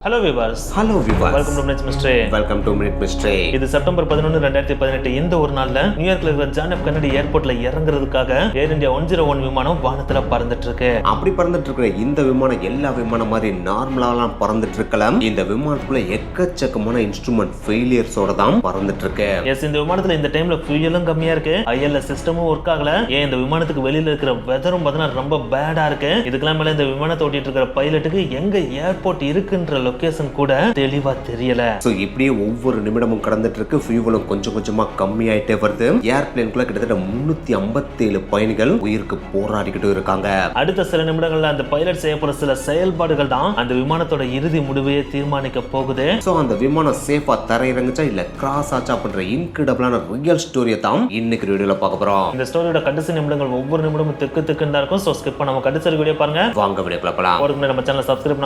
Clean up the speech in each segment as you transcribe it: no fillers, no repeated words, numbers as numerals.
Hello viewers. Welcome to Minute Mystery. Welcome to Minute Mystery. இது September 11 2018 இந்த ஒரு நாள்ல நியூயார்க்ல இருக்கிற ஜான் எஃப் கென்னடி ஏர்போர்ட்ல இறங்குறதுக்காக ஏர் இந்தியா 101 விமானம் வானத்துல பறந்துட்டு இருக்கு. அப்படி பறந்துட்டு இருக்கிற இந்த விமானம் எல்லா விமானம் மாதிரி நார்மலாலாம் பறந்துட்டு இருக்கலாம். இந்த விமானத்துக்குள்ள எக்கச்சக்கமான இன்ஸ்ட்ருமெண்ட் ஃபெயிலியர்ஸோட தான் பறந்துட்டு இருக்கு. எஸ், இந்த விமானத்துல இந்த டைம்ல ஃபியூயலும் கம்மியா இருக்கு. ILS சிஸ்டமும் ஒர்க் ஆகல. ஏன் இந்த விமானத்துக்கு வெளியில இருக்கிற வெதரும் பார்த்தா ரொம்ப பேடா இருக்கு. இதுக்கெல்லாம் மேல இந்த விமானத்தை ஓட்டிட்டு இருக்கிற பைலட்டுக்கு எங்க ஏர்போர்ட் இருக்குன்ற லொகேஷன் கூட தெளிவா தெரியல. சோ இப்படியே ஒவ்வொரு நிமிடமும் கடந்துட்டு இருக்கு. ஃபியூவலும் கொஞ்சம் கொஞ்சமா கம்மியாயிட்டே வருது. ஏர்பிளேனுக்குள்ள கிட்டத்தட்ட 357 பயணிகள் உயிருக்கு போராடிக்கிட்டு இருக்காங்க. அடுத்த சில நிமிடங்கள்ல அந்த பைலட் செய்யப்படுற சில செயல்பாடுகள் தான் அந்த விமானத்தோட இறுதி முடிவையே தீர்மானிக்க போகுது. சோ அந்த விமானம் சேஃபா தரையிறங்குச்சா இல்ல கிராஸ் ஆச்சா அப்படின்ற இன்கிரெடிபிளான ரியல் ஸ்டோரியை தான் இன்னைக்கு வீடியோல பார்க்க போறோம். இந்த ஸ்டோரியோட கடைசி நிமிடங்கள் ஒவ்வொரு நிமிடமும் திக்குன்னு தான் இருக்கும். சோ ஸ்கிப் பண்ணாம கடைசி வீடியோ பாருங்க. வாங்க வீடியோ பார்க்கலாம். ஒரு நம்ம சேனலை சப்ஸ்கிரைப்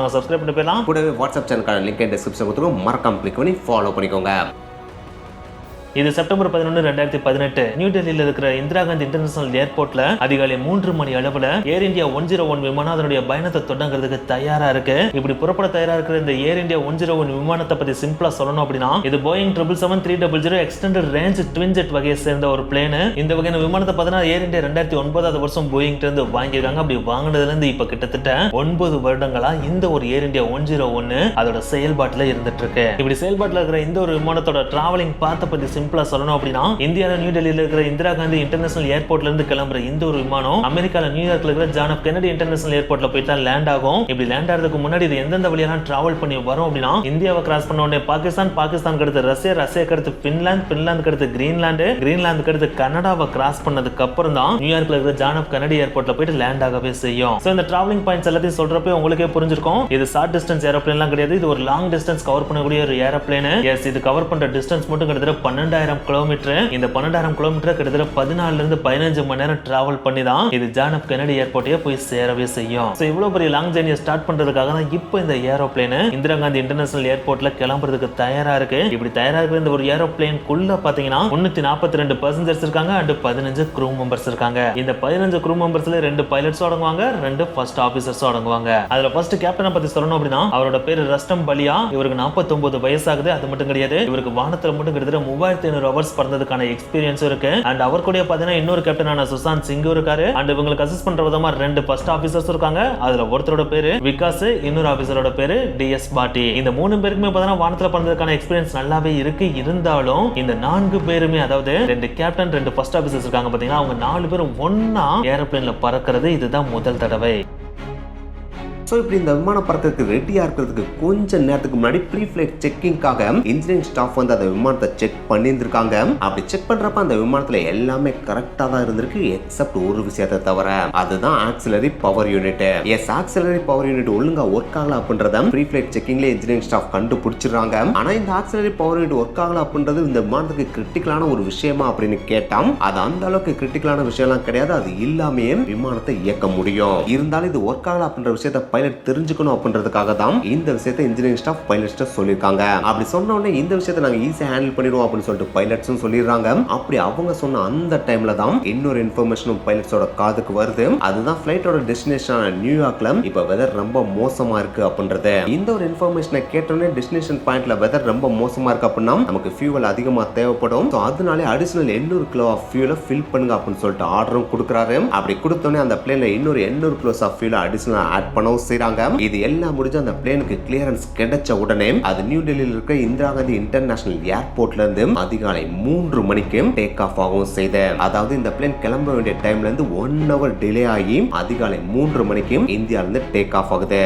பண்ணி போயிடலாம். கூடவே வாட்ஸ்அப் சேனலுக்கான லிங்க் டிஸ்கிரிப்ஷன் கொடுத்துருக்கோம். மறக்காம கிளிக் பண்ணி ஃபாலோ பண்ணிக்கோங்க. இது செப்டம்பர் 11 2018 நியூ டெல்லியில் இருக்கிற இந்திரா காந்தி இன்டர்நேஷனல் ஏர்போர்ட்ல அதிகாலை 3 மணி அளவுல ஏர் இந்தியா 101 விமானம் அதனுடைய பயணத்தை தொடங்குறதுக்கு தயாரா இருக்கு. இப்படி புறப்பட தயாரா இருக்கிற இந்த ஏர் இந்தியா 101 விமானத்தை பத்தி சிம்பிளா சொல்லணும் அப்படின்னா, இது Boeing 777-300 extended range twin jet வகையை சேர்ந்த ஒரு பிளேன். இந்த வகையான விமானத்தை பார்த்தீங்கன்னா ஏர் இந்தியா 2009 வருஷம் போயிங் இருந்து வாங்கியிருக்காங்க. அப்படி வாங்கினதுல இருந்து இப்ப கிட்டத்தட்ட 9 வருடங்களா இந்த ஒரு ஏர் இந்தியா 101 அதோட செயல்பாட்டுல இருந்துட்டு இருக்கு. இப்படி செயல்பாட்டுல இருக்கிற இந்த ஒரு விமானத்தோட டிராவலிங் பார்த்த பத்தி சிம்பிளா சொல்லணும் அப்படின்னா, இந்தியால நியூ டெல்லியில இருக்கிற இந்திரா காந்தி இன்டர்நேஷனல் ஏர்போர்ட்ல இருந்து கிளம்புற இந்த ஒரு விமானம் அமெரிக்கால நியூயார்க்ல இருக்கிற ஜான் எஃப் கென்னடி இன்டர்நேஷனல் ஏர்போர்ட்ல போய் தான் லேண்ட் ஆகும். இப்படி லேண்ட் ஆகிறதுக்கு முன்னாடி இது எந்தெந்த வழியெல்லாம் டிராவல் பண்ணி வரும் அப்படின்னா, இந்தியாவை கிராஸ் பண்ண உடனே பாகிஸ்தான் அடுத்து ரஷ்யா அடுத்து பின்லாந்து அடுத்து கிரீன்லாந்து அடுத்து கனடாவை கிராஸ் பண்ணதுக்கு அப்புறம் தான் நியூயார்க்ல இருக்கிற ஜான் எஃப் கென்னடி ஏர்போர்ட்ல போயிட்டு லேண்ட் ஆகவே செய்யும். சோ இந்த டிராவலிங் பாயிண்ட்ஸ் எல்லாத்தையும் சொல்றப்ப உங்களுக்கே புரிஞ்சிருக்கும், இது ஷார்ட் டிஸ்டன்ஸ் ஏரோப்ளேன்லாம் கிடையாது. இது ஒரு லாங் டிஸ்டன்ஸ் கவர் பண்ணக்கூடிய ஒரு ஏரோப்ளேன். எஸ், இது கவர் பண்ற டிஸ்டன்ஸ் மட்டும் கிட்டத்தட்ட 12,000 கிலோமீட்டர். இந்த 12,000 கிலோமீட்டர் கிட்டத்தட்ட 14 இருந்து 15 மணி நேரம் டிராவல் பண்ணி தான் இது ஜான் எஃப் கென்னடி ஏர்போர்ட்டே போய் சேரவே செய்யும். சோ இவ்வளவு பெரிய லாங் ஜர்னியை ஸ்டார்ட் பண்றதுக்காக தான் இப்போ இந்த ஏரோப்ளேன் இந்திரா காந்தி இன்டர்நேஷனல் ஏர்போர்ட்ல கிளம்புறதுக்கு தயாரா இருக்கு. இப்படி தயாரா இருக்கிற இந்த ஒரு ஏரோப்ளேனுக்குள்ள பாத்தீங்கன்னா 342 பேசஞ்சர்ஸ் இருக்காங்க அண்ட் 15 க்ரூ மெம்பர்ஸ் இருக்காங்க. இந்த 15 க்ரூ மெம்பர்ஸ்ல 2 பைலட்ஸ் அடங்குவாங்க, 2 ஃபர்ஸ்ட் ஆபீசர்ஸ் அடங்குவாங்க. அதுல ஃபர்ஸ்ட் கேப்டனை பத்தி சொல்லணும் அப்படின்னா, அவரோட பேரு ரஸ்டம் பலியா. இவருக்கு 49 வயசு ஆகுது. அது மட்டும் கிடையாது, இவருக்கு வானத்துல மட்டும் கிட்டத்தட்ட 3500 ஹவர்ஸ் பறந்ததுக்கான எக்ஸ்பீரியன்ஸ் இருக்கு. அண்ட் அவர் கூட பாத்தீங்கன்னா இன்னொரு கேப்டனான சுசாந்த் சிங் இருக்காரு. அண்ட் இவங்களுக்கு அசிஸ்ட் பண்ற விதமா 2 ஃபர்ஸ்ட் ஆபீசர்ஸ் இருக்காங்க. அதுல ஒருத்தரோட பேரு விகாஸ், இன்னொரு ஆபீசரோட பேரு DS பாட்டி. இந்த 3 பேருக்குமே பாத்தீங்கன்னா வானத்துல பறந்ததுக்கான எக்ஸ்பீரியன்ஸ் நல்லாவே இருக்கு. இருந்தாலும் இந்த 4 பேருமே, அதாவது 2 கேப்டன் 2 ஃபர்ஸ்ட் ஆபீசர்ஸ் இருக்காங்க பாத்தீங்கன்னா, அவங்க 4 பேரும் ஒண்ணா ஏரோப்ளேன்ல பறக்கிறது இதுதான் முதல் தடவை. ஸோ இப்படி இந்த விமானம் பறக்கிறதுக்கு ரெடியாக இருக்கிறதுக்கு கொஞ்சம் நேரத்துக்கு முன்னாடி ப்ரீ ஃப்ளைட் செக்கிங்காக இன்ஜினியரிங் ஸ்டாஃப் வந்து அந்த விமானத்தை செக் பண்ணியிருந்திருக்காங்க. அப்படி செக் பண்ணுறப்ப அந்த விமானத்தில் எல்லாமே கரெக்டாக தான் இருந்திருக்கு, எக்ஸப்ட் ஒரு விஷயத்தை தவிர. அதுதான் auxiliary power unit. Yes, auxiliary power unit ஒழுங்கா ஒர்க் ஆகல அப்படின்றத ப்ரீ ஃப்ளைட் செக்கிங்ல இன்ஜினியரிங் ஸ்டாஃப் கண்டுபிடிச்சிடுறாங்க. ஆனால் இந்த ஆக்சிலரி பவர் யூனிட் ஒர்க் ஆகல அப்படின்றது இந்த விமானத்துக்கு கிரிட்டிக்கலான ஒரு விஷயமா அப்படின்னு கேட்டால், அது அந்த அளவுக்கு கிரிட்டிக்கலான விஷயம்லாம் கிடையாது. அது இல்லாமே விமானத்தை இயக்க முடியும். இருந்தாலும் இது ஒர்க் ஆகல அப்படின்ற விஷயத்தை பைலட் தெரிஞ்சுக்கணும் அப்படின்றதுக்காக தான் இந்த விஷயத்தை இன்ஜினியரிங் ஸ்டாஃப் பைலட்ஸ்ட சொல்லிருக்காங்க. அப்படி சொன்ன உடனே இந்த விஷயத்தை நாங்க ஈஸியா ஹேண்டில் பண்ணிடுவோம் அப்படின்னு சொல்லிட்டு பைலட்ஸும் சொல்லிடுறாங்க. அப்படி அவங்க சொன்ன அந்த டைம்ல தான் இன்னொரு இன்ஃபர்மேஷனும் பைலட்ஸோட காதுக்கு வருது. அதுதான் ஃபிளைட்டோட டெஸ்டினேஷனான நியூயார்க்ல இப்ப வெதர் ரொம்ப மோசமா இருக்கு அப்படின்றது. இந்த ஒரு இன்ஃபர்மேஷனை கேட்டோன்னே டெஸ்டினேஷன் பாயிண்ட்ல வெதர் ரொம்ப மோசமா இருக்கு அப்படின்னா நமக்கு ஃபியூவல் அதிகமா தேவைப்படும். அதனாலே அடிஷனல் 800 கிலோ ஆஃப் ஃபியூலை ஃபில் பண்ணுங்க அப்படின்னு சொல்லிட்டு ஆர்டரும் கொடுக்குறாரு. அப்படி கொடுத்தோன்னே அந்த பிளேன்ல இன்னொரு 800 கிலோஸ் ஆஃப் ஃபியூலை அடிஷனல் ஆட் பண்ணவும் செய்றாங்க. இது எல்லாம் முடிஞ்சு அந்த பிளேனுக்கு கிளியரன்ஸ் கிடைச்ச உடனே அது நியூ டெல்லியில் இருக்க இந்திரா காந்தி இன்டர்நேஷனல் ஏர்போர்ட்ல இருந்து அதிகாலை 3 மணிக்கு டேக் ஆஃப் ஆகும் செய்து. அதாவது இந்த பிளேன் கிளம்ப வேண்டிய டைம்ல இருந்து 1 hour டிலே ஆகி அதிகாலை 3 மணிக்கு இந்தியால இருந்து டேக் ஆஃப் ஆகுது.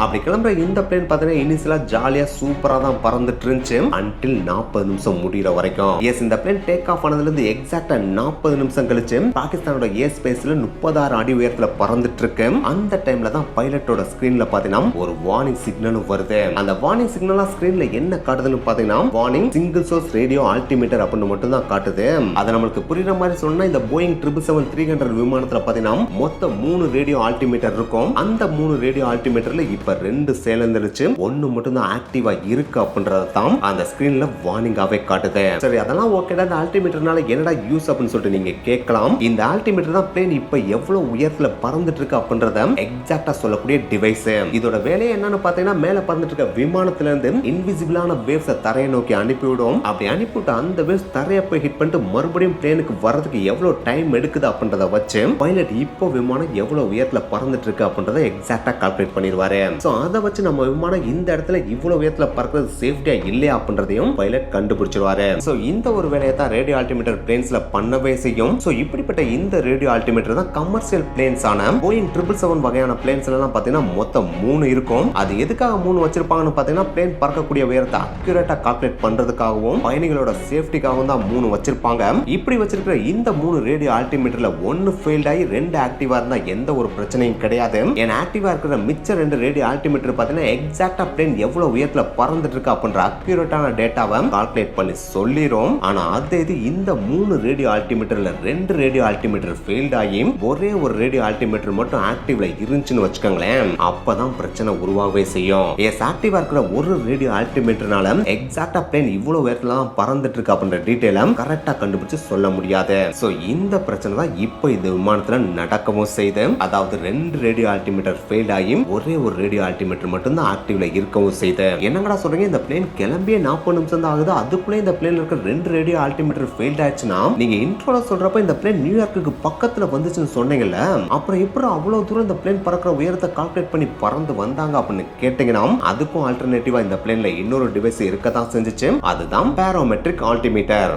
அப்படி கிளம்புற இந்த பிளேன் பார்த்தீங்கன்னா இனிஷியலா ஜாலியா சூப்பரா தான் பறந்துட்டு இருந்துச்சு அன்டில் 40 நிமிஷம் முடிகிற வரைக்கும். எஸ், இந்த பிளேன் டேக் ஆஃப் ஆனதுல இருந்து எக்ஸாக்டா 40 நிமிஷம் கழிச்சு பாகிஸ்தானோட ஏர் ஸ்பேஸ்ல 36 அடி உயரத்துல பறந்துட்டு இருக்கு. அந்த டைம்ல தான் பைலட்டோட ஸ்கிரீன்ல பாத்தீங்கன்னா ஒரு வார்னிங் சிக்னலும் வருது. அந்த வார்னிங் சிக்னலா ஸ்கிரீன்ல என்ன காட்டுதுன்னு பாத்தீங்கன்னா, warning single source radio altimeter அப்படின்னு மட்டும் தான் காட்டுது. அதை நம்மளுக்கு புரியுற மாதிரி சொன்னா, இந்த போயிங் 777-300 விமானத்துல பாத்தீங்கன்னா மொத்தம் 3 ரேடியோ ஆல்டிமீட்டர் இருக்கும். அந்த 3 ரேடியோ ஆல்டிமீட்டர்ல இப்ப 2 சேர்ந்துருச்சு, 1 மட்டும் தான் ஆக்டிவா இருக்கு அப்படின்றத தான் அந்த ஸ்கிரீன்ல வார்னிங்காவே காட்டுது. சரி, அதெல்லாம் ஓகேடா, இந்த ஆல்டிமீட்டர்னால என்னடா யூஸ் அப்படின்னு சொல்லிட்டு நீங்க கேட்கலாம். இந்த ஆல்டிமீட்டர் தான் பிளேன் இப்ப எவ்வளவு உயரத்துல பறந்துட்டு இருக்கு அப்படின்றத எக்ஸாக்ட்டா சொல்லக்கூடிய டிவைஸ். இதோட வேலையை என்னன்னு பாத்தீங்கன்னா, மேல பறந்துட்டு இருக்க விமானத்துல இருந்து இன்விசிபிளான வேவ்ஸ் தரையை நோக்கி அனுப்பிவிடும். அப்படி அனுப்பிவிட்டு அந்த வேவ்ஸ் தரையை போய் ஹிட் பண்ணிட்டு மறுபடியும் பிளேனுக்கு வரதுக்கு எவ்வளவு டைம் எடுக்குது அப்படின்றத வச்சு பைலட் இப்போ விமானம் எவ்வளவு உயரத்துல பறந்துட்டு இருக்கு அப்படின்றத எக்ஸாக்ட்டா கால்குலேட் பண்ணிடுவாரு. சோ அதை வச்சு நம்ம விமானம் இந்த இடத்துல இவ்வளவு உயரத்துல பறக்கிறது சேஃப்டியா இல்லையா அப்படின்றதையும் பைலட் கண்டுபிடிச்சிருவாரு. சோ இந்த ஒரு வேலையை தான் ரேடியோ ஆல்டிமீட்டர் பிளேன்ஸ்ல பண்ணவே செய்யும். சோ இப்படிப்பட்ட இந்த ரேடியோ ஆல்டிமீட்டர் தான் கமர்ஷியல் பிளேன்ஸ் ஆன போயிங் 777 வகையான பிளேன்ஸ்ல எல்லாம் பாத்தீங்கன்னா மொத்தம் 3 இருக்கும். அது எதுக்காக 3 வச்சிருப்பாங்கன்னு பாத்தீங்கன்னா, பிளேன் பறக்கக்கூடிய உயரத்தை அக்யூரேட்டா கால்குலேட் பண்றதுக்காகவும் பயணிகளோட சேஃப்டிக்காகவும் தான் 3 வச்சிருப்பாங்க. இப்படி வச்சிருக்கிற இந்த 3 ரேடியோ ஆல்டிமீட்டர்ல 1 ஃபெயில்ட் ஆகி 2 ஆக்டிவா இருந்தா எந்த ஒரு பிரச்சனையும் கிடையாது. ஏன்னா ஆக்டிவா இருக்கிற மிச்ச 2 ரேடியோ ஆல்டிமீட்டர் பாத்தீங்கன்னா எக்ஸாக்ட்டா பிளேன் எவ்வளவு உயரத்துல பறந்துட்டு இருக்கு அப்படின்ற அக்யூரேட்டான டேட்டாவை கால்குலேட் பண்ணி சொல்லிரும். ஆனா அதே இது இந்த 3 ரேடியோ ஆல்டிமீட்டர்ல 2 ரேடியோ ஆல்டிமீட்டர் ஃபெயில்ட் ஆகி ஒரே ஒரு ரேடியோ ஆல்டிமீட்டர் மட்டும் ஆக்டிவ்ல இருந்துச்சுன்னு வச்சுக்கோங்களேன், அப்பதான் பிரச்சனை உருவாகவே செய்யும். எஸ், ஆக்டிவா இருக்கிற ஒரு ரேடியோ ஆல்டிமீட்டர்னால எக்ஸாக்ட்டா பிளேன் இவ்வளவு உயரத்துல பறந்துட்டு இருக்கு அப்படின்ற டீடைலை கரெக்டா கண்டுபிடிச்சு சொல்ல முடியாது. சோ இந்த பிரச்சனை தான் இப்போ இந்த விமானத்துல நடக்கவும் செய்து. அதாவது 2 ரேடியோ ஆல்டிமீட்டர் ஃபெயில்ட் ஆகி ஒரே ஒரு ரேடியோ ஆல்டிமீட்டர் மட்டும் தான் ஆக்டிவ்ல இருக்கவும் செய்து. என்னங்கடா சொல்றீங்க, இந்த பிளேன் கிளம்பியே 40 நிமிஷம் தான் ஆகுது, அதுக்குள்ளே இந்த பிளேன்ல இருக்க 2 ரேடியோ ஆல்டிமீட்டர் ஃபெயில்ட் ஆச்சுன்னா நீங்க இன்ட்ரோல சொல்றப்ப இந்த பிளேன் நியூயார்க்கு பக்கத்துல வந்துச்சுன்னு சொன்னீங்கல்ல, அப்புறம் எப்படி அவ்வளவு தூரம் இந்த பிளேன் பறக்கிற உயரத்தை கால்குலேட் பண்ணி பறந்து வந்தாங்க அப்படின்னு கேட்டீங்கன்னா, அதுக்கும் ஆல்டர்னேட்டிவா இந்த பிளேன்ல இன்னொரு டிவைஸ் இருக்கதான் செஞ்சுச்சு. அதுதான் பேரோமெட்ரிக் ஆல்டிமீட்டர்.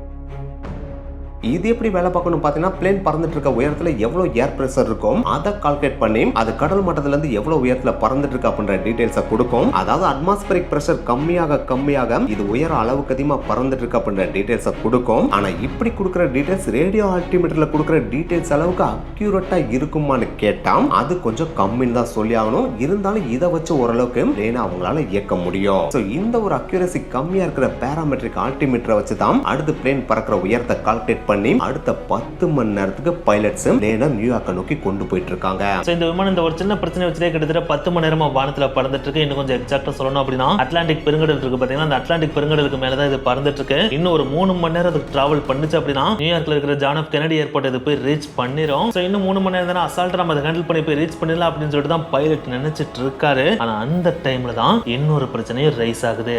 இது எப்படி வேலை பார்க்கணும் பாத்தீங்கன்னா, பிளேன் பறந்துட்டு இருக்க உயரத்துல எவ்வளவு ஏர் பிரஷர் இருக்கும் அதை கால்குலேட் பண்ணி அது கடல் மட்டத்துல இருந்து எவ்வளவு உயரத்துல பறந்துட்டு இருக்கு அப்படின்ற டீடைல்ஸை கொடுக்கும். அதாவது அட்மாஸ்பரிக் பிரஷர் கம்மியாக இது உயர அளவுக்கு அதிகமா பறந்துட்டு இருக்கு அப்படின்ற டீடைல்ஸை கொடுக்கும். ஆனா இப்படி கொடுக்கிற டீடைல்ஸ் ரேடியோ ஆல்டிமீட்டர்ல கொடுக்கிற டீடைல்ஸ் அளவுக்கு அக்யூரேட்டா இருக்குமான்னு கேட்டா அது கொஞ்சம் கம்மின்னு தான் சொல்லி ஆகணும். இருந்தாலும் இதை வச்சு ஓரளவுக்கு பிளேனை அவங்களால இயக்க முடியும். சோ இந்த ஒரு அக்யூரசி கம்மியா இருக்கிற பேராமெட்ரிக் ஆல்டிமீட்டரை வச்சு தான் அடுத்து பிளேன் பறக்கிற உயரத்தை கால்குலேட் பண்ணி அடுத்த 10 மணி நேரத்துக்கு பைலட்ஸ் பிளேனை நியூயார்க்கை நோக்கி கொண்டு போயிட்டு இருக்காங்க. சோ இந்த விமானம் இந்த ஒரு சின்ன பிரச்சனை வச்சுட்டே கிட்டத்தட்ட 10 மணி நேரமா வானத்துல பறந்துட்டு இருக்கு. இன்னும் கொஞ்சம் எக்ஸாக்ட்டா சொல்லணும் அப்படின்னா, அட்லாண்டிக் பெருங்கடல் இருக்கு பாத்தீங்கன்னா, அந்த அட்லாண்டிக் பெருங்கடலுக்கு மேலதான் இது பறந்துட்டு இருக்கு. இன்னும் ஒரு 3 மணி நேரம் அதுக்கு டிராவல் பண்ணுச்சு அப்படின்னா நியூயார்க்ல இருக்கிற ஜான் எஃப் கெனடி ஏர்போர்ட் இது போய் ரீச் பண்ணிரும். சோ இன்னும் 3 மணி நேரம் தானே அசால்ட்டா நம்ம அதை ஹேண்டில் பண்ணி போய் ரீச் பண்ணிடலாம் அப்படின்னு சொல்லிட்டு தான் பைலட் நினைச்சிட்டு இருக்காரு. ஆனா அந்த டைம்ல தான் இன்னொரு பிரச்சனையும் ரைஸ் ஆகுது.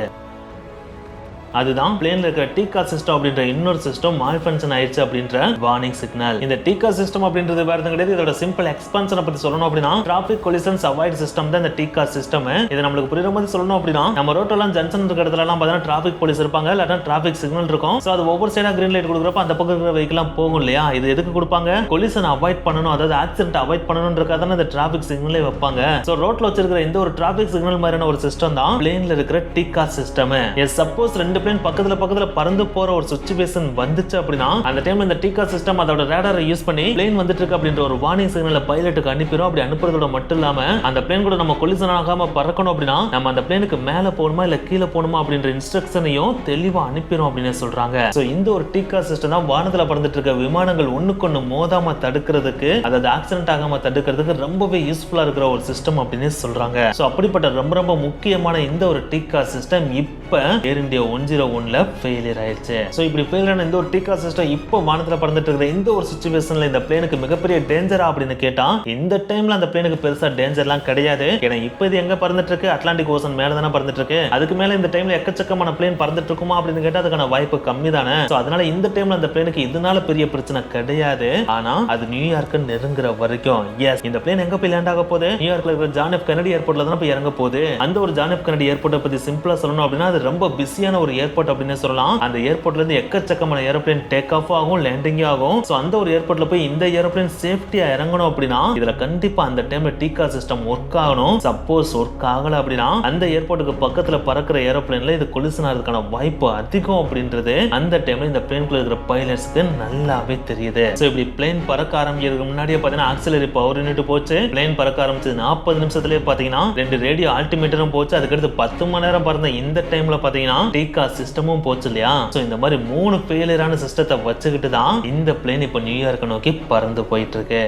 அதுதான் பிளேன்ல இருக்கிற டீகா சிஸ்டம் அப்படின்ற இன்னொரு சிஸ்டம் மால் ஃபங்க்ஷன் ஆயிடுச்சு அப்படின்ற வார்னிங் சிக்னல். இந்த டீகா சிஸ்டம் அப்படின்றது வேற எதுவும் கிடையாது. இதோட சிம்பிள் எக்ஸ்பான்ஷனை பத்தி சொல்லணும் அப்படின்னா, டிராபிக் கொலிஷன்ஸ் அவாய்ட் சிஸ்டம் தான் இந்த டீகா சிஸ்டம். இது நம்மளுக்கு புரியுற மாதிரி சொல்லணும் அப்படின்னா, நம்ம ரோட்டெல்லாம் ஜங்ஷன் இருக்கிற இடத்துல எல்லாம் பார்த்தீங்கன்னா டிராபிக் போலீஸ் இருப்பாங்க, இல்லாட்டா டிராபிக் சிக்னல் இருக்கும். சோ அது ஒவ்வொரு சைடா கிரீன் லைட் கொடுக்குறப்ப அந்த பக்கம் இருக்கிற வெஹிக்கிள் எல்லாம் போகும் இல்லையா, இது எதுக்கு கொடுப்பாங்க, கொலிஷன் அவாய்ட் பண்ணணும், அதாவது ஆக்சிடென்ட் அவாய்ட் பண்ணணும்ன்றதுக்காக தான் இந்த டிராபிக் சிக்னலே வைப்பாங்க. சோ ரோட்ல வச்சிருக்கிற இந்த ஒரு டிராபிக் சிக்னல் மாதிரியான ஒரு சிஸ்டம் தான் பிளேன்ல இருக்கிற டீகா சிஸ்டம். சப்போஸ் 2 பிளேன் பக்கத்துல பறந்து போற ஒரு சிச்சுவேஷன் வந்துச்சு அப்படின்னா, அந்த டைம்ல இந்த டீகா சிஸ்டம் அதோட ரேடாரை யூஸ் பண்ணி பிளேன் வந்துட்டு இருக்கு அப்படின்ற ஒரு வார்னிங் சிக்னலை பைலட்டுக்கு அனுப்பிடும். அப்படி அனுப்புறதோட மட்டும் இல்லாம அந்த பிளேன் கூட நம்ம கொலிஷன் ஆகாம பறக்கணும் அப்படின்னா நம்ம அந்த பிளேனுக்கு மேல போகணுமா இல்ல கீழே போகணுமா அப்படின்ற இன்ஸ்ட்ரக்ஷனையும் தெளிவா அனுப்பிடும் அப்படின்னு சொல்றாங்க. சோ இந்த ஒரு டீகா சிஸ்டம் தான் வானத்துல பறந்துட்டு இருக்க விமானங்கள் ஒண்ணுக்கொண்ணு மோதாம தடுக்கிறதுக்கு, அதாவது ஆக்சிடென்ட் ஆகாம தடுக்கிறதுக்கு ரொம்பவே யூஸ்ஃபுல்லா இருக்கிற ஒரு சிஸ்டம் அப்படின்னு சொல்றாங்க. சோ அப்படிப்பட்ட ரொம்ப முக்கியமான இந்த ஒரு டீகா சிஸ்டம் இப்ப ஏர் இந்தியா 101ல ஃபெயிலியர் ஆயிடுச்சு. சோ இப்படி ஃபெயிலியர் ஆன இந்த ஒரு டீகா சிஸ்டம் இப்போ வானத்துல பறந்துட்டு இருக்கிற இந்த ஒரு சிச்சுவேஷன்ல இந்த பிளேனுக்கு மிகப்பெரிய டேஞ்சரா அப்படின்னு கேட்டா, இந்த டைம்ல அந்த பிளேனுக்கு பெருசா டேஞ்சர்லாம் கிடையாது. ஏன்னா இப்போ இது எங்க பறந்துட்டு இருக்கு, அட்லாண்டிக் ஓசன் மேல தானே பறந்துட்டு இருக்கு. அதுக்கு மேல இந்த டைம்ல எக்கச்சக்கமான பிளேன் பறந்துட்டு இருக்குமா அப்படின்னு கேட்டா அதுக்கான வாய்ப்பு கம்மி தானே. சோ அதனால இந்த டைம்ல அந்த பிளேனுக்கு இதனால பெரிய பிரச்சனை கிடையாது. ஆனா அது நியூயார்க்கு நெருங்குற வரைக்கும் எஸ் இந்த பிளேன் எங்க போய் லேண்ட் ஆக போகுது, நியூயார்க்ல இருக்கிற ஜான் எஃப் கெனடி ஏர்போர்ட்ல தான் போய் இறங்க போகுது. அந்த ஒரு ஜான் எஃப் கெனடி ஏர்போர்ட்டை பத்தி சிம்பிளா சொல்லணும் அப்படின்னா, அது ரொம்ப பிஸியான ஒரு ஏர்போர்ட் அப்படின்னு சொல்லலாம். அந்த ஏர்போர்ட்ல இருந்து எக்கச்சக்கமான ஏரோப்ளேன் டேக் ஆஃப் ஆகும், லேண்டிங் ஆகும். சோ அந்த ஒரு ஏர்போர்ட்ல போய் இந்த ஏரோப்ளேன் சேஃப்டியா இறங்கணும் அப்படின்னா இதுல கண்டிப்பா அந்த டைம்ல டீகா சிஸ்டம் ஒர்க் ஆகணும். சப்போஸ் ஒர்க் ஆகல அப்படின்னா அந்த ஏர்போர்ட்டுக்கு பக்கத்துல பறக்கிற ஏரோப்ளேன்ல இது கொலிஷன் ஆகிறதுக்கான வாய்ப்பு அதிகம் அப்படின்றது அந்த டைம்ல இந்த பிளேன்குள்ள இருக்கிற பைலட்ஸ்க்கு நல்லாவே தெரியுது. சோ இப்படி பிளேன் பறக்க ஆரம்பிக்கிறதுக்கு முன்னாடியே பாத்தீங்கன்னா ஆக்சிலரி பவர் யூனிட் போச்சு. பிளேன் பறக்க ஆரம்பிச்சு 40 நிமிஷத்துலயே பாத்தீங்கன்னா 2 ரேடியோ ஆல்டிமீட்டரும் போச்சு. அதுக்கடுத்து 10 மணி நேரம் பறந்த இந்த டைம்ல பாத்தீங்கன்னா டீகா சிஸ்டமும் போச்சு இல்லையா. சோ இந்த மாதிரி 3 ஃபெயிலியரான சிஸ்டத்தை வச்சுக்கிட்டு தான் இந்த பிளேன் இப்போ நியூயார்க்கை நோக்கி பறந்து போயிட்டு இருக்கு.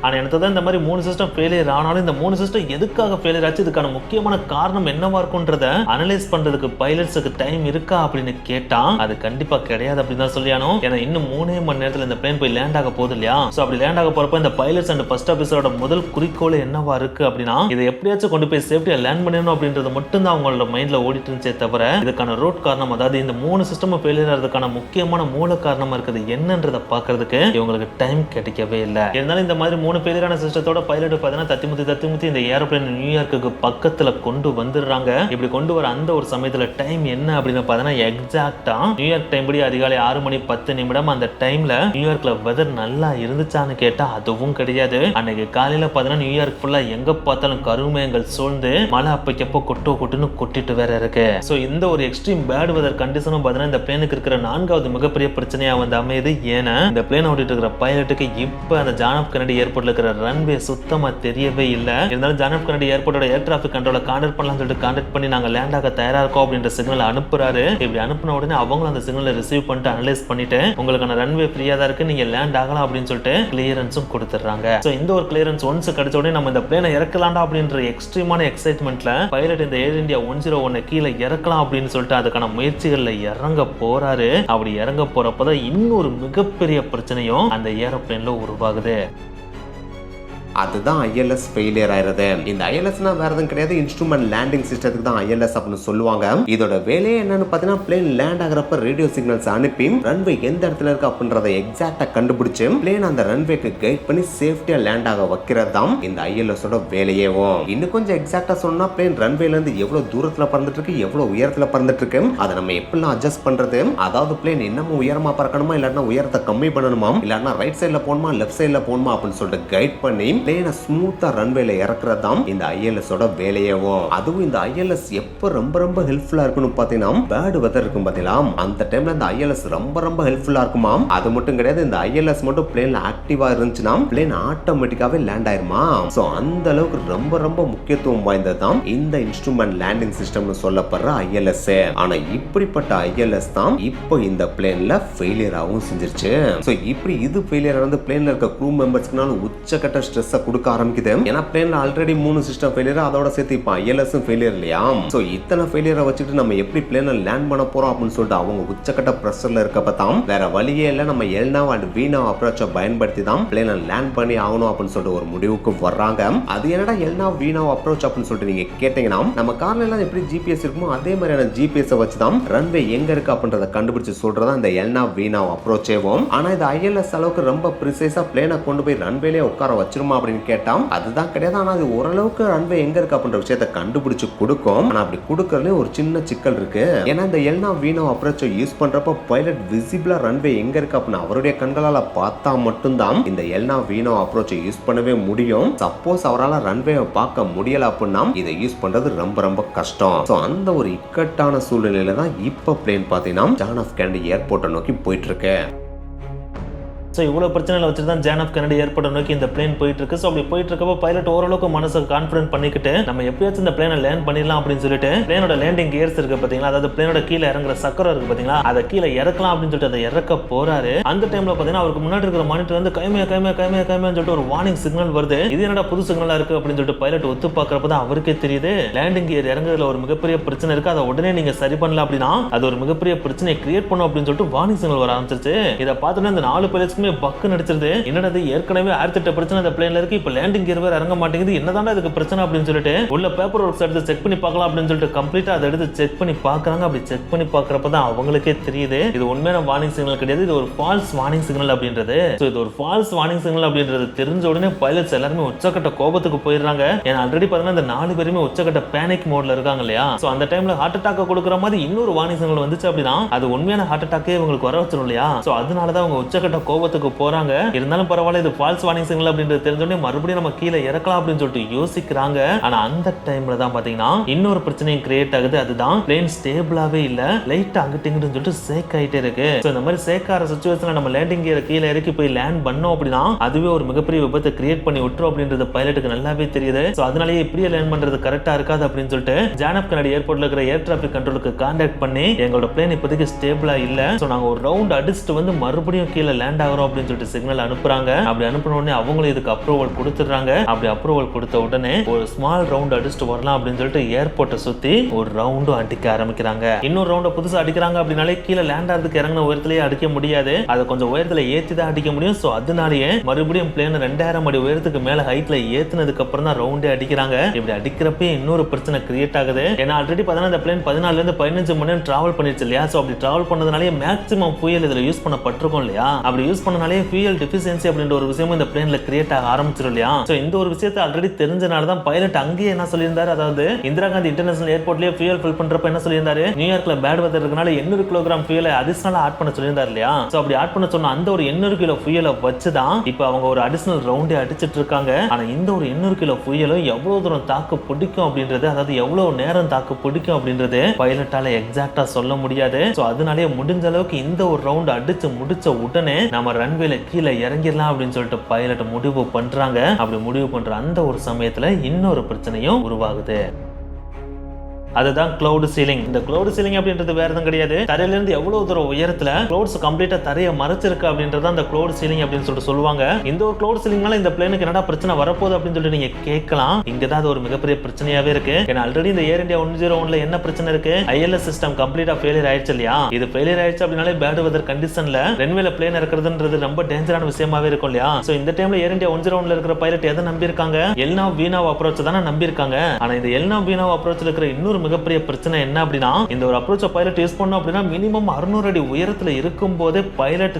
ஆனா எனக்கு தான் இந்த மாதிரி 3 சிஸ்டம் ஃபெயிலியர் ஆனாலும் இந்த 3 சிஸ்டம் எதுக்காக ஃபெயிலியர் ஆச்சு, இதுக்கான முக்கியமான காரணம் என்னவா இருக்கும்ன்றத அனலைஸ் பண்றதுக்கு பைலட்ஸுக்கு டைம் இருக்கா அப்படின்னு கேட்டா அது கண்டிப்பா கிடையாது அப்படின்னு தான் சொல்லியானோ. ஏன்னா இன்னும் 3 மணி நேரத்துல இந்த பிளேன் போய் லேண்ட் ஆக போகுது இல்லையா. சோ அப்படி லேண்ட் ஆக போறப்ப இந்த பைலட்ஸ் அண்ட் ஃபர்ஸ்ட் ஆபீசரோட முதல் குறிக்கோள் என்னவா இருக்கு அப்படின்னா இதை எப்படியாச்சும் கொண்டு போய் சேஃப்டியா லேண்ட் பண்ணணும் அப்படின்றது மட்டும் தான் அவங்களோட மைண்ட்ல ஓடிட்டு இருந்துச்சே தவிர இதுக்கான ரூட் காரணம், அதாவது இந்த 3 சிஸ்டம் ஃபெயிலியர் ஆகிறதுக்கான முக்கியமான மூல காரணமா இருக்குது என்னன்றதை பாக்குறதுக்கு இவங்களுக்கு டைம் கிடைக்கவே இல்லை. இருந்தாலும் இந்த மாதிரி 3 ஃபெயிலியரான சிஸ்டத்தோட பைலட் பார்த்தீங்கன்னா தத்தி முத்தி இந்த ஏரோப்ளேன் நியூயார்க்கு பக்கத்துல கொண்டு வந்துடுறாங்க. இப்படி கொண்டு வர அந்த ஒரு சமயத்துல டைம் என்ன அப்படின்னு பார்த்தீங்கன்னா எக்ஸாக்டா நியூயார்க் டைம் படி அதிகாலை 6:10 அந்த டைம்ல நியூயார்க்ல வெதர் நல்லா இருந்துச்சான்னு கேட்டா அதுவும் கிடையாது. அன்னைக்கு காலையில பார்த்தீங்கன்னா நியூயார்க் ஃபுல்லா எங்க பார்த்தாலும் கருமேகங்கள் சூழ்ந்து மழை அப்பக்கப்போ கொட்டுன்னு கொட்டிட்டு வேற இருக்கு. சோ இந்த ஒரு எக்ஸ்ட்ரீம் பேட் வெதர் கண்டிஷனும் பார்த்தீங்கன்னா இந்த பிளேனுக்கு இருக்கிற 4வது மிகப்பெரிய பிரச்சனையா வந்து அமையுது. ஏன்னா இந்த பிளேன் ஓட்டிட்டு இருக்கிற பைலட்டுக்கு இப்ப அந்த ஜான் எஃப் கென்னடி ஏர்போர்ட்ல இருக்கிற ரன்வே சுத்தமா தெரியவே இல்லை. இருந்தாலும் ஜான் எஃப் கென்னடி ஏர்போர்ட்டோட ஏர் டிராபிக் கண்ட்ரோல கான்டாக்ட் பண்ணலாம்னு சொல்லிட்டு கான்டாக்ட் பண்ணி நாங்க லேண்ட் ஆக தயாரா இருக்கோம் அப்படின்ற சிக்னல் அனுப்புறாரு. இப்படி அனுப்பின உடனே அவங்களும் அந்த சிக்னலை ரிசீவ் பண்ணிட்டு அனலைஸ் பண்ணிட்டு உங்களுக்கான ரன்வே ஃப்ரீயா தான் இருக்கு, நீங்க லேண்ட் ஆகலாம் அப்படின்னு சொல்லிட்டு கிளியரன்ஸும் கொடுத்துறாங்க. சோ இந்த ஒரு கிளியரன்ஸ் ஒன்ஸ் கிடைச்ச உடனே நம்ம இந்த பிளேனை இறக்கலாம்டா அப்படின்ற எக்ஸ்ட்ரீமான எக்ஸைட்மெண்ட்ல பைலட் இந்த ஏர் இந்தியா 101 கீழே இறக்கலாம் அப்படின்னு சொல்லிட்டு அதுக்கான முயற்சிகள்ல இறங்க போறாரு. அப்படி இறங்க போறப்பதான் இன்னொரு மிகப்பெரிய பிரச்சனையும் அந்த ஏரோப்ளேன்ல உருவாகுது. அதுதான் ILS ஃபெயிலியர் ஆயிருது. இந்த ILSனா வேற எதுவும் கிடையாது, இன்ஸ்ட்ருமெண்ட் லேண்டிங் சிஸ்டத்துக்கு தான் ILS அப்படின்னு சொல்லுவாங்க. இதோட வேலையே என்னன்னு பார்த்தீங்கன்னா பிளேன் லேண்ட் ஆகிறப்ப ரேடியோ சிக்னல்ஸ் அனுப்பி ரன்வே எந்த இடத்துல இருக்கு அப்படின்றத எக்ஸாக்டா கண்டுபிடிச்சு பிளேன் அந்த ரன்வேக்கு கைட் பண்ணி சேஃப்டியா லேண்ட் ஆக வைக்கிறது தான் இந்த ILSோட வேலையேவும். இன்னும் கொஞ்சம் எக்ஸாக்டா சொன்னா பிளேன் ரன்வேல இருந்து எவ்வளவு தூரத்துல பறந்துட்டு இருக்கு, எவ்வளவு உயரத்துல பறந்துட்டு இருக்கு, அதை நம்ம எப்படிலாம் அட்ஜஸ்ட் பண்றது, அதாவது பிளேன் இன்னமும் உயரமா பறக்கணுமா இல்லாட்டினா உயரத்தை கம்மி பண்ணணுமா இல்லாட்டினா ரைட் சைட்ல போகணுமா லெஃப்ட் சைட்ல போகணுமா அப்படின்னு சொல்லிட்டு கைட் பண்ணி பிளேனை ஸ்மூத்தா ரன்வேல இறக்குறது தான் இந்த ILSோட வேலையேவும். அதுவும் இந்த ILS எப்ப ரொம்ப ஹெல்ப்ஃபுல்லா இருக்குன்னு பாத்தீங்கன்னா பேட் வெதர் இருக்கும் பாத்தீங்களா, அந்த டைம்ல இந்த ILS ரொம்ப ஹெல்ப்ஃபுல்லா இருக்குமா. அது மட்டும் கிடையாது, இந்த ILS மட்டும் பிளேன்ல ஆக்டிவா இருந்துச்சுன்னா பிளேன் ஆட்டோமேட்டிக்காவே லேண்ட் ஆயிருமா. சோ அந்த அளவுக்கு ரொம்ப முக்கியத்துவம் வாய்ந்தது தான் இந்த இன்ஸ்ட்ருமெண்ட் லேண்டிங் சிஸ்டம்னு சொல்லப்படுற ILS. ஆனா இப்படிப்பட்ட ILS தான் இப்போ இந்த பிளேன்ல ஃபெயிலியர் ஆகவும் செஞ்சிருச்சு. சோ இப்படி இது ஃபெயிலியர் ஆனது பிளேன்ல இருக்க க்ரூ மெம்பர்ஸ்க்குனால உச்சக்கட்ட ஸ்ட்ரெஸ் கொடுக்க ஆரம்பிக்குது. ஏன்னா பிளேன்ல ஆல்ரெடி 3 சிஸ்டம் ஃபெயிலியர், அதோட சேர்த்து இப்போ ILSம் ஃபெயிலியர் இல்லையா. சோ இத்தனை ஃபெயிலியரை வச்சுட்டு நம்ம எப்படி பிளேன்ல லேண்ட் பண்ண போறோம் அப்படின்னு சொல்லிட்டு அவங்க உச்சக்கட்ட பிரஷர்ல இருக்கப்ப தான் வேற வழியே இல்ல, நம்ம எல்னாவ் அண்ட் வீனாவ் அப்ரோச்சை பயன்படுத்தி தான் பிளேன்ல லேண்ட் பண்ணி ஆகணும் அப்படின்னு சொல்லிட்டு ஒரு முடிவுக்கு வர்றாங்க. அது என்னடா எல்னாவ் வீனாவ் அப்ரோச் அப்படின்னு சொல்லிட்டு நீங்க கேட்டீங்கன்னா நம்ம கார்ல எல்லாம் எப்படி GPS இருக்குமோ அதே மாதிரியான GPS வச்சு தான் ரன்வே எங்க இருக்கு அப்படின்றத கண்டுபிடிச்சு சொல்றதா இந்த எல்னாவ் வீனாவ் அப்ரோச்சேவும். ஆனா இது ILS அளவுக்கு ரொம்ப ப்ரிசைஸா பிளேனை கொண்டு போய் ரன்வேலே உட்கார வச்சிருமா அப்படின்னு கேட்டா அதுதான் கிடையாது. ஆனா அது ஓரளவுக்கு ரன்வே எங்க இருக்கு அப்படின்ற விஷயத்தை கண்டுபிடிச்சு கொடுக்கும். ஆனா அப்படி கொடுக்கறதுல ஒரு சின்ன சிக்கல் இருக்கு. ஏன்னா இந்த எல்னாவ் வீனாவ் அப்ரோச்சை யூஸ் பண்றப்ப பைலட் விசிபிளா ரன்வே எங்க இருக்கு அப்படின்னு அவருடைய கண்களால பார்த்தா மட்டும்தான் இந்த எல்னாவ் வீனாவ் அப்ரோச்சை யூஸ் பண்ணவே முடியும். சப்போஸ் அவரால் ரன்வேவை பார்க்க முடியல அப்படின்னா இதை யூஸ் பண்றது ரொம்ப கஷ்டம். சோ அந்த ஒரு இக்கட்டான சூழ்நிலையில தான் இப்ப பிளேன் பாத்தீங்கன்னா ஜான் எஃப் கென்னடி ஏர்போர்ட்டை நோக்கி போயிட்டு இருக்கு. ஸோ இவ்வளோ பிரச்சனைகளை வச்சுட்டு தான் ஜான் எஃப் கென்னடி ஏர்போர்ட்டை நோக்கி இந்த பிளேன் போயிட்டு இருக்கு. ஸோ அப்படி போயிட்டு இருக்கப்போ பைலட் ஓரளவுக்கு மனசை கான்ஃபிடென்ட் பண்ணிக்கிட்டு நம்ம எப்படியாச்சும் இந்த பிளேனை லேண்ட் பண்ணிடலாம் அப்படின்னு சொல்லிட்டு பிளேனோட லேண்டிங் கியர்ஸ் இருக்கு பார்த்தீங்களா, அதாவது பிளேனோட கீழே இறங்குற சக்கரம் இருக்கு பார்த்தீங்களா, அதை கீழே இறக்கலாம் அப்படின்னு சொல்லிட்டு அதை இறக்க போறாரு. அந்த டைம்ல பார்த்தீங்கன்னா அவருக்கு முன்னாடி இருக்கிற மானிட்டர் வந்து கைமையான்னு சொல்லிட்டு ஒரு வார்னிங் சிக்னல் வருது. இது என்னடா புது சிக்னலா இருக்கு அப்படின்னு சொல்லிட்டு பைலட் ஒத்து பார்க்கறப்ப தான் அவருக்கே தெரியுது லேண்டிங் கியர் இறங்குறதுல ஒரு மிகப்பெரிய பிரச்சனை இருக்கு, அதை உடனே நீங்க சரி பண்ணல அப்படின்னா அது ஒரு மிகப்பெரிய பிரச்சனையை கிரியேட் பண்ணும் அப்படின்னு சொல்லிட்டு வார்னிங் சிக்னல் வர ஆரம்பிச்சிருச்சு. இதை பார்த்துட்டு இந்த 4 பைலட்ஸ்க்குமே பக்கு நடிச்சிருது. என்னது ஏற்கனவே 1008 பிரச்சனை அந்த பிளேன்ல இருக்கு, இப்போ லேண்டிங் கியர் வேற இறங்க மாட்டேங்குது, என்னதான்டா இதுக்கு பிரச்சனை அப்படின்னு சொல்லிட்டு உள்ள பேப்பர் ஒர்க்ஸ் எடுத்து செக் பண்ணி பார்க்கலாம் அப்படின்னு சொல்லிட்டு கம்ப்ளீட்டா அதை எடுத்து செக் பண்ணி பார்க்கறாங்க. அப்படி செக் பண்ணி பார்க்கறப்ப தான் அவங்களுக்கே தெரியுது இது உண்மையான வார்னிங் சிக்னல் கிடையாது, இது ஒரு ஃபால்ஸ் வார்னிங் சிக்னல் அப்படின்றது. சோ இது ஒரு ஃபால்ஸ் வார்னிங் சிக்னல் அப்படின்றது தெரிஞ்ச உடனே பைலட்ஸ் எல்லாரும் உச்சக்கட்ட கோபத்துக்கு போயிடுறாங்க. ஏன்னா ஆல்ரெடி பாத்தீங்கன்னா இந்த 4 பேருமே உச்சக்கட்ட பேனிக் மோட்ல இருக்காங்க இல்லையா. சோ அந்த டைம்ல ஹார்ட் அட்டாக் கொடுக்குற மாதிரி இன்னொரு வார்னிங் சிக்னல் வந்துச்சு அப்படின்னா அது உண்மையான ஹார்ட் அட்டாக்கே இவங்களுக்கு வர வச்சிரும் இல்லையா. சோ அதனாலதான் அவங்க உச்சக்கட்ட கோபத்துக்கு போறாங்க. இருந்தாலும் பரவாயில்ல, இது ஃபால்ஸ் வார்னிங் சிக்னல் அப்படின்றது தெரிஞ்சோடனே மறுபடியும் நம்ம கீழே இறக்கலாம் அப்படின்னு சொல்லிட்டு யோசிக்கிறாங்க. ஆனா அந்த டைம்ல தான் பாத்தீங்கன்னா இன்னொரு பிரச்சனையும் கிரியேட் ஆகுது. அதுதான் பிளேன் ஸ்டேபிளாவே இல்ல, லைட்டா அங்கிட்டு சொல்லிட்டு சேக் ஆயிட்டே இருக்கு. சோ இந்த மாதிரி சேக் ஆகிற சிச்சுவேஷன்ல நம்ம லேண்டிங் கியரை கீழே இறக்கி போய் லேண்ட் பண்ணோம் அப்படின்னா அதுவே ஒரு மிகப்பெரிய விபத்தை கிரியேட் பண்ணி விட்டுரும் அப்படின்றது பைலட்டுக்கு நல்லாவே தெரியுது. சோ அதனாலேயே இப்படியே லேண்ட் பண்றது கரெக்டா இருக்காது அப்படின்னு சொல்லிட்டு ஜான் எஃப் கென்னடி ஏர்போர்ட்ல இருக்கிற ஏர் டிராபிக் கண்ட்ரோலுக்கு கான்டாக்ட் பண்ணி எங்களோட பிளேன் இப்போதைக்கு ஸ்டேபிளா இல்ல, சோ நாங்க ஒரு ரவுண்ட் அடிச்சுட்டு வந்து மறுபடியும் கீழே லேண்ட் ஆகிறோம் போறோம் அப்படின்னு சொல்லிட்டு சிக்னல் அனுப்புறாங்க. அப்படி அனுப்பின உடனே அவங்களும் இதுக்கு அப்ரூவல் கொடுத்துறாங்க. அப்படி அப்ரூவல் கொடுத்த உடனே ஒரு ஸ்மால் ரவுண்ட் அடிச்சுட்டு வரலாம் அப்படின்னு சொல்லிட்டு ஏர்போர்ட்டை சுத்தி ஒரு ரவுண்டும் அடிக்க ஆரம்பிக்கிறாங்க. இன்னொரு ரவுண்ட புதுசா அடிக்கிறாங்க அப்படின்னாலே கீழே லேண்ட் ஆகிறதுக்கு இறங்கின உயரத்திலேயே அடிக்க முடியாது, அதை கொஞ்சம் உயரத்துல ஏத்தி தான் அடிக்க முடியும். சோ அதனாலேயே மறுபடியும் பிளேன் 2000 அடி உயரத்துக்கு மேல ஹைட்ல ஏத்துனதுக்கு அப்புறம் தான் ரவுண்டே அடிக்கிறாங்க. இப்படி அடிக்கிறப்ப இன்னொரு பிரச்சனை கிரியேட் ஆகுது. ஏன்னா ஆல்ரெடி பார்த்தா இந்த பிளேன் 14 இருந்து 15 மணி நேரம் டிராவல் பண்ணிருச்சு இல்லையா. சோ அப்படி டிராவல் பண்ணதுனாலே மேக்ஸிமம் ஃபியூயல் இதுல யூஸ் பண்ணப்பட்டிருக்கும் இல்லையா. அப்படி யூஸ் பண்ணனாலே ஃபியூயல் டெஃபிஷியன்சி அப்படின்ற ஒரு விஷயம் இந்த பிளேன்ல கிரியேட் ஆக ஆரம்பிச்சிரும் இல்லையா. சோ இந்த ஒரு விஷயத்தை ஆல்ரெடி தெரிஞ்சனால தான் பைலட் அங்கேயே என்ன சொல்லியிருந்தாரு, அதாவது இந்திரா காந்தி இன்டர்நேஷனல் ஏர்போர்ட்லயே ஃபியூயல் ஃபில் பண்றப்ப என்ன சொல்லியிருந்தாரு, நியூயார்க்ல பேட் வெதர் இருக்கனால 800 கிலோகிராம் ஃபியூயலை அடிஷனலா ஆட் பண்ண சொல்லியிருந்தாரு இல்லையா. சோ அப்படி ஆட் பண்ண சொன்ன அந்த ஒரு 800 கிலோ ஃபியூயலை வச்சுதான் இப்போ அவங்க ஒரு அடிஷனல் ரவுண்டே அடிச்சிட்டு இருக்காங்க. ஆனா இந்த ஒரு 800 கிலோ ஃபியூயலும் எவ்வளவு தூரம் தாக்கு பிடிக்கும் அப்படின்றது, அதாவது எவ்வளவு நேரம் தாக்கு பிடிக்கும் அப்படின்றது பைலட்டால எக்ஸாக்டா சொல்ல முடியாது. சோ அதனாலே முடிஞ்ச அளவுக்கு இந்த ஒரு ரவுண்ட் அடிச்சு முடிச்ச உடனே நம்ம ரன்வேல கீழே இறங்கிடலாம் அப்படின்னு சொல்லிட்டு பைலட் முடிவு பண்றாங்க. அப்படி முடிவு பண்ற அந்த ஒரு சமயத்துல இன்னொரு பிரச்சனையும் உருவாகுது. அதுதான் கிளவுட் சீலிங். இந்த கிளவுட் சீலிங் அப்படின்றது வேற எதுவும் கிடையாது, தரையில இருந்து எவ்வளவு தூரம் உயரத்துல கிளவுட்ஸ் கம்ப்ளீட்டா தரையை மறைச்சிருக்கு அப்படின்றது அந்த கிளவுட் சீலிங் அப்படின்னு சொல்லிட்டு சொல்லுவாங்க. இந்த ஒரு கிளவுட் சீலிங்னால இந்த பிளேனுக்கு என்னடா பிரச்சனை வரப்போகுது அப்படின்னு சொல்லிட்டு நீங்க கேட்கலாம். இங்கதான் அது ஒரு மிகப்பெரிய பிரச்சனையாவே இருக்கு. ஏன்னா ஆல்ரெடி இந்த ஏர் இந்தியா 101ல என்ன பிரச்சனை இருக்கு, ILS சிஸ்டம் கம்ப்ளீட்டா ஃபெயிலியர் ஆயிடுச்சு இல்லையா. இது ஃபெயிலியர் ஆயிடுச்சு அப்படினாலே பேட் வெதர் கண்டிஷன்ல ரன்வேல பிளேன் இருக்கிறதுன்றது ரொம்ப டேஞ்சரான விஷயமாவே இருக்கும் இல்லையா. சோ இந்த டைம்ல ஏர் இந்தியா 101ல இருக்கிற பைலட் எதை நம்பி இருக்காங்க, எல்னாவ் வீனாவ் அப்ரோச் தானே நம்பி இருக்காங்க. ஆனா இந்த எல்னாவ் வீனாவ் அப்ரோச்ல இருக்கிற இன்னொரு மிகப்பெரிய பிரச்சனை என்ன அப்படின்னா, இந்த ஒரு அப்ரோச்சை பைலட் யூஸ் பண்ணோம் அப்படின்னா மினிமம் 600 அடி உயரத்துல இருக்கும் போதே பைலட்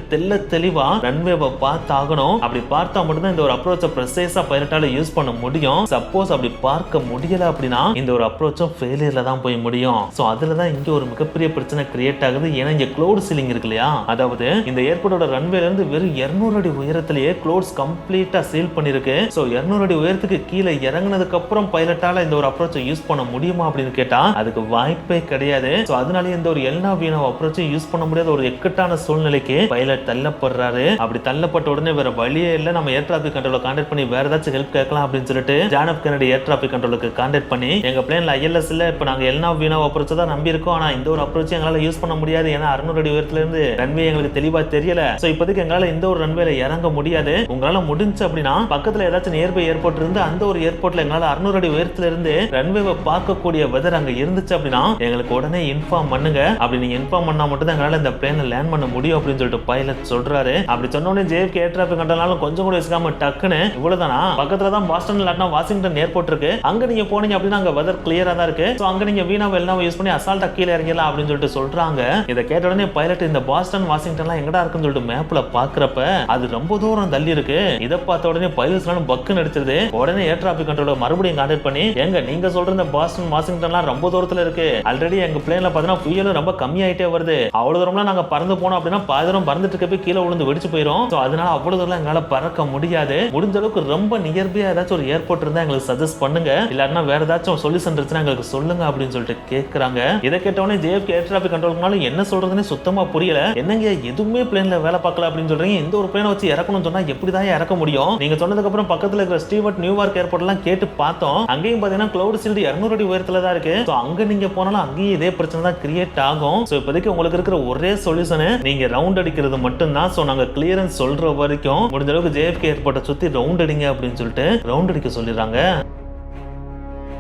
தெளிவா ரன்வேவை பார்த்து ஆகணும். அப்படி பார்த்தா மட்டும்தான் இந்த ஒரு அப்ரோச்சை ப்ரெசைஸா பைலட்டால யூஸ் பண்ண முடியும். சப்போஸ் அப்படி பார்க்க முடியல அப்படின்னா இந்த ஒரு அப்ரோச்சும் ஃபெயிலியர்ல தான் போய் முடியும். சோ அதுல தான் இங்க ஒரு மிகப்பெரிய பிரச்சனை கிரியேட் ஆகுது. ஏன்னா இங்க க்ளவுட் சீலிங் இருக்கு இல்லையா, அதாவது இந்த ஏர்போர்ட்டோட ரன்வேல இருந்து வெறும் 200 அடி உயரத்திலேயே க்ளவுட்ஸ் கம்ப்ளீட்டா சீல் பண்ணிருக்கு. சோ 200 அடி உயரத்துக்கு கீழே இறங்குனதுக்கு அப்புறம் பைலட்டால இந்த ஒரு அப்ரோச்சை யூஸ் பண்ண முடியுமா அப்படின்னு கேட்டா அதுக்கு வாய்ப்பே கிடையாது. சோ அதனால இந்த ஒரு எல்னா வீனாவ் அப்ரோச்சை யூஸ் பண்ண முடியாத ஒரு இக்கட்டான சூழ்நிலைக்கு பைலட் தள்ளப்படுறாரு. அப்படி தள்ளப்பட்ட உடனே வேற வழியே இல்ல, நம்ம ஏர் டிராபிக் கண்ட்ரோல கான்டாக்ட் பண்ணி வேற ஏதாச்சும் ஹெல்ப் கேட்கலாம் அப்படின்னு சொல்லிட்டு ஜான் எஃப் கென்னடி ஏர் டிராபிக் கண்ட்ரோலுக்கு கான்டாக்ட் பண்ணி, எங்க பிளேன்ல ILS இல்ல, இப்ப நாங்க எல்னா வீனாவ் அப்ரோச்சை தான் நம்பி இருக்கோம், ஆனா இந்த ஒரு அப்ரோச் எங்களால யூஸ் பண்ண முடியாது, ஏன்னா 600 அடி உயரத்துல இருந்து ரன்வே எங்களுக்கு தெளிவா தெரியல. சோ இப்போதைக்கு எங்களால இந்த ஒரு ரன்வேல இறங்க முடியாது. உங்களால முடிஞ்சு அப்படின்னா பக்கத்துல ஏதாச்சும் நியர்பை ஏர்போர்ட் இருந்து அந்த ஒரு ஏர்போர்ட்ல எங்களால 600 அடி உயரத்துல இருந்து ரன்வேவை பார்க்கக்கூடிய வெதர் அங்க இருந்துச்சு அப்படின்னா எங்களுக்கு உடனே இன்ஃபார்ம் பண்ணுங்க. அப்படி நீங்க இன்ஃபார்ம் பண்ணா மட்டும் தான் எங்களால இந்த பிளேன்ல லேண்ட் பண்ண முடியும் அப்படின்னு சொல்லிட்டு பைலட் சொல்றாரு. அப்படி சொன்ன உடனே JFK ஏர் டிராபிக் கண்ட்ரோலாலும் கொஞ்சம் கூட யோசிக்காம டக்குன்னு, இவ்வளவுதானா, பக்கத்துல தான் பாஸ்டன் இல்லாட்டினா வாஷிங்டன் ஏர்போர்ட் இருக்கு, அங்க நீங்க போனீங்க அப்படின்னா அங்க வெதர் கிளியரா தான் இருக்கு, சோ அங்க நீங்க வீணாவை எல்லாம் யூஸ் பண்ணி அசால்ட்டா கீழே இறங்கிடலாம் அப்படின்னு சொல்லிட்டு சொல்றாங்க. இதை கேட்ட உடனே பைலட் இந்த பாஸ்டன் வாஷிங்டன்லாம் எங்கடா இருக்குன்னு சொல்லிட்டு மேப்ல பாக்குறப்ப அது ரொம்ப தூரம் தள்ளி இருக்கு. இதை பார்த்த உடனே பைலட்ஸ் எல்லாம் பக்குன்னு அடிச்சிருது. உடனே ஏர் டிராபிக் கண்ட்ரோலர் மறுபடியும் கான்டாக்ட் பண்ணி, எங்க நீங்க சொல்ற இந்த பாஸ்டன் வாஷிங்டன்லாம் ரொம்ப தூரத்துல இருக்கு, ஆல்ரெடி எங்க பிளேன்ல பாத்தீங்கன்னா ஃபியூயலும் ரொம்ப கம்மியாயிட்டே வருது, அவ்வளவு தூரம்லாம் நாங்க பறந்து போனோம் அப்படின்னா பாதி தூரம் பறந்துட்டு இருக்க போய் கீழே விழுந்து வெடிச்சு போயிடும், சோ அதனால அவ்வளவு தூரம் எங்களால பறக்க முடியாது, முடிஞ்ச அளவுக்கு ரொம்ப நியர்பையா ஏதாச்சும் ஒரு ஏர்போர்ட் இருந்தா எங்களுக்கு சஜஸ்ட் பண்ணுங்க, இல்லாட்டினா வேற ஏதாச்சும் சொல்யூஷன் இருந்துச்சுன்னா எங்களுக்கு சொல்லுங்க அப்படின்னு சொல்லிட்டு கேட்கறாங்க. இதை கேட்டவொடனே JFK ஏர் டிராபிக் கண்ட்ரோலுக்குனாலும் என்ன சொல்றதுன்னு சுத்தமா புரியல. என்னங்க எதுவுமே பிளேன்ல வேலை பார்க்கல அப்படின்னு சொல்றீங்க, இந்த ஒரு பிளேனை வச்சு இறக்கணும்னு சொன்னா எப்படிதான் இறக்க முடியும், நீங்க சொன்னதுக்கு அப்புறம் பக்கத்துல இருக்கிற ஸ்டீவர்ட் நியூயார்க் ஏர்போர்ட் எல்லாம் கேட்டு பார்த்தோம், அங்கேயும் பாத்தீங்கன்னா கிளவுட் சீல்டு 200 அடி உயரத்துல தான் இருக்கு, சோ அங்க நீங்க போனாலும் அங்கேயும் இதே பிரச்சனை தான் கிரியேட் ஆகும். சோ இப்போதைக்கு உங்களுக்கு இருக்கிற ஒரே சொல்யூஷன் நீங்க ரவுண்ட் அடிக்கிறது மட்டும் தான். சோ நாங்க கிளியரன்ஸ் சொல்ற வரைக்கும் முடிஞ்ச அளவுக்கு JFK ஏர்போர்ட்டை சுத்தி ரவுண்ட் அடிங்க அப்படின்னு சொல்லிட்டு ரவுண்ட் அடிக்க சொல்லிடுறாங்க.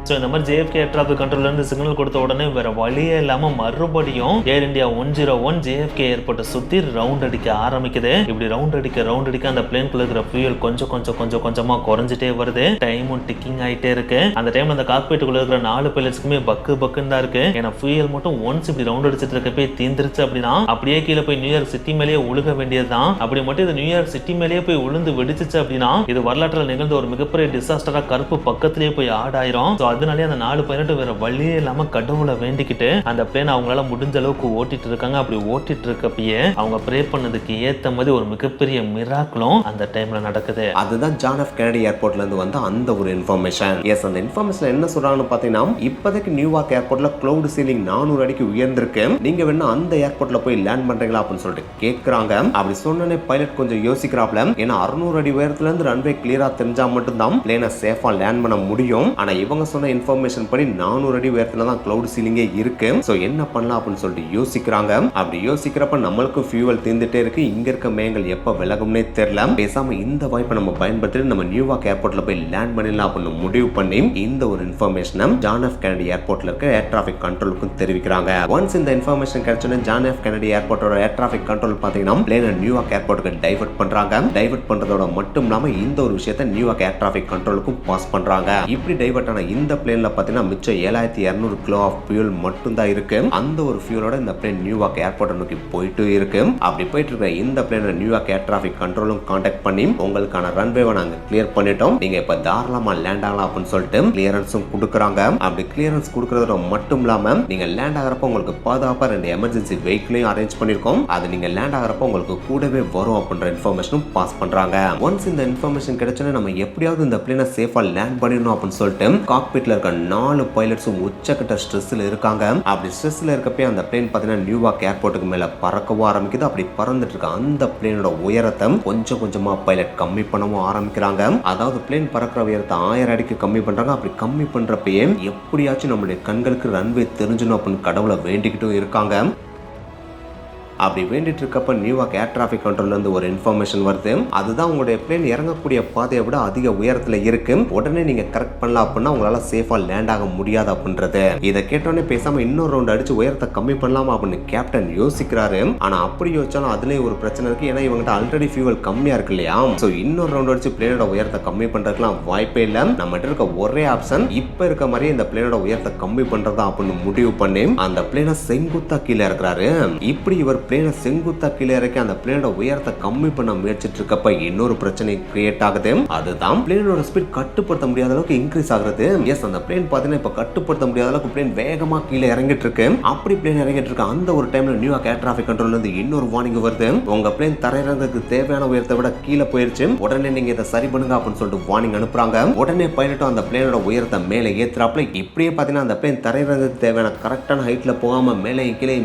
ஸோ இந்த மாதிரி JFK ஏர் டிராபிக் கண்ட்ரோல்லேருந்து சிக்னல் கொடுத்த உடனே வேற வழியே இல்லாமல் மறுபடியும் ஏர் இந்தியா 101 JFK ஏர்போர்ட்டை சுற்றி ரவுண்ட் அடிக்க ஆரம்பிக்குது. இப்படி ரவுண்ட் அடிக்க அந்த பிளேன்குள்ள இருக்கிற ஃபியூயல் கொஞ்சம் கொஞ்சமாக குறைஞ்சிட்டே வருது. டைமும் டிக்கிங் ஆகிட்டே இருக்கு. அந்த டைம்ல அந்த காக்பீட்டுக்குள்ள இருக்கிற 4 பைலட்ஸ்க்குமே பக்குன்னு தான் இருக்கு. ஏன்னா ஃபியூயல் மட்டும் ஒன்ஸ் இப்படி ரவுண்ட் அடிச்சிட்டு இருக்க போய் தீந்துருச்சு அப்படின்னா அப்படியே கீழே போய் நியூயார்க் சிட்டி மேலேயே உழுக வேண்டியதுதான். அப்படி மட்டும் இது நியூயார்க் சிட்டி மேலேயே போய் உளுந்து வெடிச்சிச்சு அப்படின்னா இது வரலாற்றில் நிகழ்ந்த ஒரு மிகப்பெரிய டிசாஸ்டரா கருப்பு பக்கத்திலேயே போய் ஆடாயிரும். அதனாலே அந்த 4 பைலட் வேற வழியே இல்லாம கடவுளை வேண்டிக்கிட்டு அந்த பிளேன் அவங்களால முடிஞ்ச அளவுக்கு ஓட்டிட்டு இருக்காங்க. அப்படி ஓட்டிட்டு இருக்கப்பயே அவங்க ப்ரே பண்ணதுக்கு ஏத்த மாதிரி ஒரு மிகப்பெரிய மிராக்கிளும் அந்த டைம்ல நடக்குது. அதுதான் ஜான் எஃப் கென்னடி ஏர்போர்ட்ல இருந்து வந்த அந்த ஒரு இன்ஃபர்மேஷன். எஸ், அந்த இன்ஃபர்மேஷன் என்ன சொல்றாங்கன்னு பாத்தீங்கன்னா, இப்போதைக்கு நியூயார்க் ஏர்போர்ட்ல கிளவுட் சீலிங் 400 அடிக்கு உயர்ந்திருக்கு, நீங்க வேணா அந்த ஏர்போர்ட்ல போய் லேண்ட் பண்றீங்களா அப்படின்னு சொல்லிட்டு கேட்கறாங்க. அப்படி சொன்னனே பைலட் கொஞ்சம் யோசிக்கிறாப்ல. ஏன்னா 600 அடி உயரத்துல இருந்து ரன்வே கிளியரா தெரிஞ்சா மட்டும்தான் பிளேனை சேஃபா லேண்ட் பண்ண முடியும். ஆனா இவங்க சொன்ன இன்ஃபர்மேஷன் படி 400 அடி உயரத்துல தான் கிளவுட் சீலிங்கே இருக்கு. சோ என்ன பண்ணலாம் அப்படின்னு சொல்லிட்டு யோசிக்கிறாங்க. அப்படி யோசிக்கிறப்ப நம்மளுக்கும் ஃபியூவல் தீர்ந்துட்டே இருக்கு. இங்க இருக்க மேகங்கள் எப்ப விலகும்னே தெரியல. பேசாம இந்த வாய்ப்பை நம்ம பயன்படுத்தி நம்ம நியூயார்க் ஏர்போர்ட்ல போய் லேண்ட் பண்ணிடலாம் அப்படின்னு முடிவு பண்ணி இந்த ஒரு இன்ஃபர்மேஷனை ஜான் எஃப் கென்னடி ஏர்போர்ட்ல இருக்க ஏர் டிராபிக் கண்ட்ரோலுக்கும் தெரிவிக்கிறாங்க. ஒன்ஸ் இந்த இன்ஃபர்மேஷன் கிடைச்சோன்னே ஜான் எஃப் கென்னடி ஏர்போர்ட்டோட ஏர் டிராபிக் கண்ட்ரோல் பாத்தீங்கன்னா பிளேனை நியூயார்க் ஏர்போர்ட்டுக்கு டைவர்ட் பண்றாங்க. டைவர்ட் பண்றதோட மட்டும் இல்லாம இந்த ஒரு விஷயத்தை நியூயார்க் ஏர் டிராபிக் கண்ட்ரோலுக்கும் பாஸ் பண்றாங்க. இப்படி டைவர்ட் ஆன இந்த பிளேன்ல பாத்தீங்கன்னா மிச்சம் 7200 கிலோ ஆஃப் ஃபியூல் மட்டும் தான் இருக்கு. அந்த ஒரு ஃபியூலோட இந்த பிளேன் நியூயார்க் ஏர்போர்ட்டை நோக்கி போயிட்டு இருக்கு. அப்படி போயிட்டு இருக்க இந்த பிளேனை நியூயார்க் ஏர் டிராபிக் கண்ட்ரோலும் கான்டாக்ட் பண்ணி உங்களுக்கான ரன்வேவை நாங்க கிளியர் பண்ணிட்டோம், நீங்க இப்ப தாராளமா லேண்ட் ஆகலாம் அப்படின்னு சொல்லிட்டு கிளியரன்ஸும் கொடுக்குறாங்க. அப்படி கிளியரன்ஸ் கொடுக்கறதோட மட்டும் இல்லாம நீங்க லேண்ட் ஆகிறப்ப உங்களுக்கு பாதுகாப்பா 2 எமர்ஜென்சி வெஹிக்கிளையும் அரேஞ்ச் பண்ணிருக்கோம். அது நீங்க லேண்ட் ஆகிறப்ப உங்களுக்கு கூடவே வரும் அப்படின்ற இன்ஃபர்மேஷனும் பாஸ் பண்றாங்க. ஒன்ஸ் இந்த இன்ஃபர்மேஷன் கிடைச்சோன்னே நம்ம எப்படியாவது இந்த பிளேனை சேஃபா லேண்ட் பண்ணிடணும் அப்படின்னு சொல்லிட்டு காக்பிட்ல இருக்க 4 பைலட்ஸும் உச்சக்கட்ட ஸ்ட்ரெஸ்ல இருக்காங்க. அப்படி ஸ்ட்ரெஸ்ல இருக்கப்பே அந்த பிளேன் பாத்தீங்கன்னா நியூயார்க் ஏர்போர்ட்டுக்கு மேல பறக்கவும் ஆரம்பிக்குது. அப்படி பறந்துட்டு இருக்க அந்த பிளேனோட உயரத்தை கொஞ்சம் கொஞ்சமா பைலட் கம்மி பண்ணவும் ஆரம்பிக்கிறாங்க. அதாவது பிளேன் பறக்கிற உயரத்தை 1000 அடிக்கு கம்மி பண்றாங்க. அப்படி கம்மி பண்றப்பயே எப்படியாச்சும் நம்மளுடைய கண்களுக்கு ரன்வே தெரிஞ்சணும் அப்படின்னு கடவுளை வேண்டிக்கிட்டும் இருக்காங்க. அப்படி வேண்டிட்டு இருக்கப்ப நியூயார்க் ஏர் டிராபிக் கண்ட்ரோல்ல இருந்து ஒரு இன்ஃபர்மேஷன் வருது. அதுதான் உங்களுடைய பிளேன் இறங்கக்கூடிய பாதையை விட அதிக உயரத்துல இருக்கு, உடனே நீங்க கரெக்ட் பண்ணலாம் அப்படின்னா உங்களால சேஃபா லேண்ட் ஆக முடியாது அப்படின்றது. இதை கேட்டோன்னே பேசாம இன்னொரு ரவுண்ட் அடிச்சு உயரத்தை கம்மி பண்ணலாமா அப்படின்னு கேப்டன் யோசிக்கிறாரு. ஆனா அப்படி யோசிச்சாலும் அதுலயும் ஒரு பிரச்சனை இருக்கு. ஏன்னா இவங்கிட்ட ஆல்ரெடி ஃபியூவல் கம்மியா இருக்கு இல்லையா. சோ இன்னொரு ரவுண்ட் அடிச்சு பிளேனோட உயரத்தை கம்மி பண்றதுக்குலாம் வாய்ப்பே இல்ல. நம்ம இருக்க ஒரே ஆப்ஷன் இப்ப இருக்க மாதிரி இந்த பிளேனோட உயரத்தை கம்மி பண்றதா அப்படின்னு முடிவு பண்ணி அந்த பிளேனை செங்குத்தா கீழே இருக்கிறாரு. இப்படி இவர் பிளேனை செங்குத்தா கீழே இறக்கி அந்த பிளேனோட உயரத்தை கம்மி பண்ண முயற்சிட்டு இருக்கப்ப இன்னொரு பிரச்சனை கிரியேட் ஆகுது. அதுதான் பிளேனோட ஸ்பீட் கட்டுப்படுத்த முடியாத அளவுக்கு இன்க்ரீஸ் ஆகுது. எஸ், அந்த பிளேன் பாத்தீங்கன்னா இப்ப கட்டுப்படுத்த முடியாத அளவுக்கு பிளேன் வேகமா கீழே இறங்கிட்டு இருக்கு. அப்படி பிளேன் இறங்கிட்டு இருக்கு அந்த ஒரு டைம்ல நியூயார்க் ஏர் டிராபிக் கண்ட்ரோல்ல இருந்து இன்னொரு வார்னிங் வருது. உங்க பிளேன் தரையிறங்கிறதுக்கு தேவையான உயரத்தை விட கீழே போயிருச்சு, உடனே நீங்க இதை சரி பண்ணுங்க அப்படின்னு சொல்லிட்டு வார்னிங் அனுப்புறாங்க. உடனே பைலட்டும் அந்த பிளேனோட உயரத்தை மேலே ஏத்துறாப்ல. இப்படியே பாத்தீங்கன்னா அந்த பிளேன் தரையிறங்கிறதுக்கு தேவையான கரெக்டான ஹைட்ல போகாம மேலே கீழே